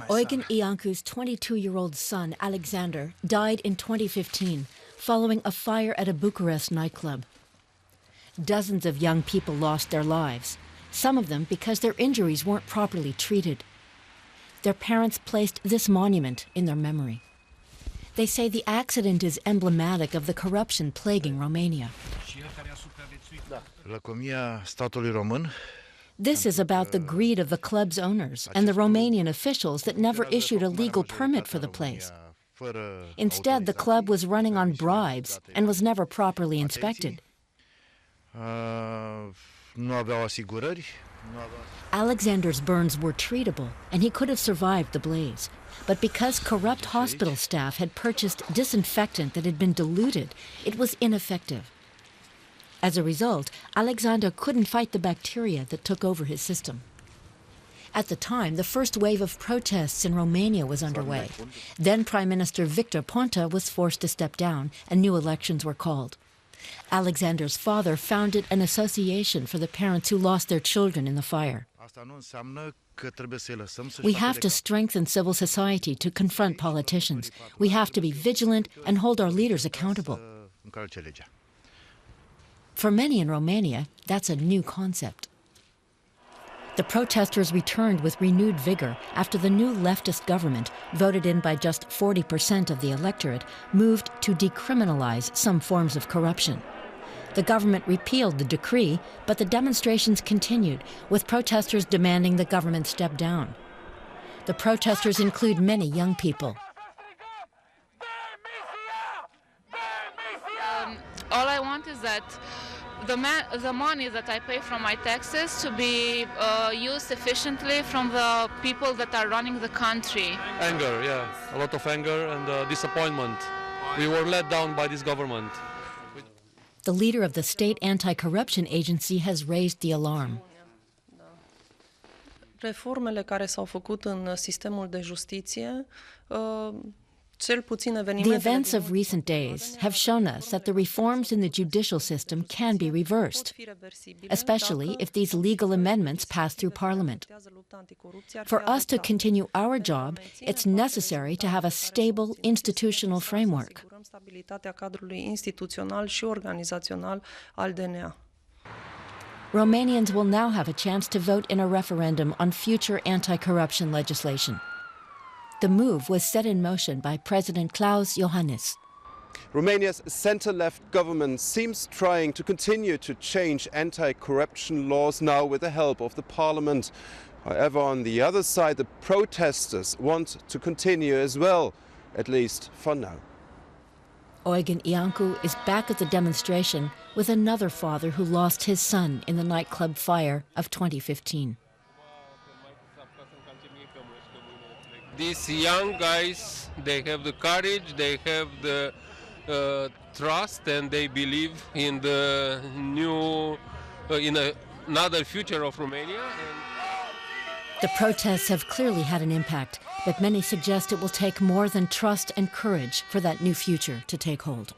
Eugen Iancu's 22-year-old son, Alexander, died in 2015 following a fire at a Bucharest nightclub. Dozens of young people lost their lives, some of them because their injuries weren't properly treated. Their parents placed this monument in their memory. They say the accident is emblematic of the corruption plaguing Romania. This is about the greed of the club's owners and the Romanian officials that never issued a legal permit for the place. Instead, the club was running on bribes and was never properly inspected. Alexander's burns were treatable, and he could have survived the blaze. But because corrupt hospital staff had purchased disinfectant that had been diluted, it was ineffective. As a result, Alexander couldn't fight the bacteria that took over his system. At the time, the first wave of protests in Romania was underway. Then Prime Minister Victor Ponta was forced to step down, and new elections were called. Alexander's father founded an association for the parents who lost their children in the fire. We have to strengthen civil society to confront politicians. We have to be vigilant and hold our leaders accountable. For many in Romania, that's a new concept. The protesters returned with renewed vigor after the new leftist government, voted in by just 40% of the electorate, moved to decriminalize some forms of corruption. The government repealed the decree, but the demonstrations continued, with protesters demanding the government step down. The protesters include many young people. All I want is that the money that I pay from my taxes to be used efficiently from the people that are running the country. Anger, yeah, a lot of anger and disappointment. We were let down by this government. The leader of the state anti-corruption agency has raised the alarm. Reformele care s-au făcut în sistemul de justiție. The events of recent days have shown us that the reforms in the judicial system can be reversed, especially if these legal amendments pass through Parliament. For us to continue our job, it's necessary to have a stable institutional framework. Romanians will now have a chance to vote in a referendum on future anti-corruption legislation. The move was set in motion by President Klaus Iohannis. Romania's centre-left government seems trying to continue to change anti-corruption laws now with the help of the parliament. However, on the other side, the protesters want to continue as well, at least for now. Eugen Iancu is back at the demonstration with another father who lost his son in the nightclub fire of 2015. These young guys, they have the courage, they have the trust, and they believe in the new, another future of Romania. The protests have clearly had an impact, but many suggest it will take more than trust and courage for that new future to take hold.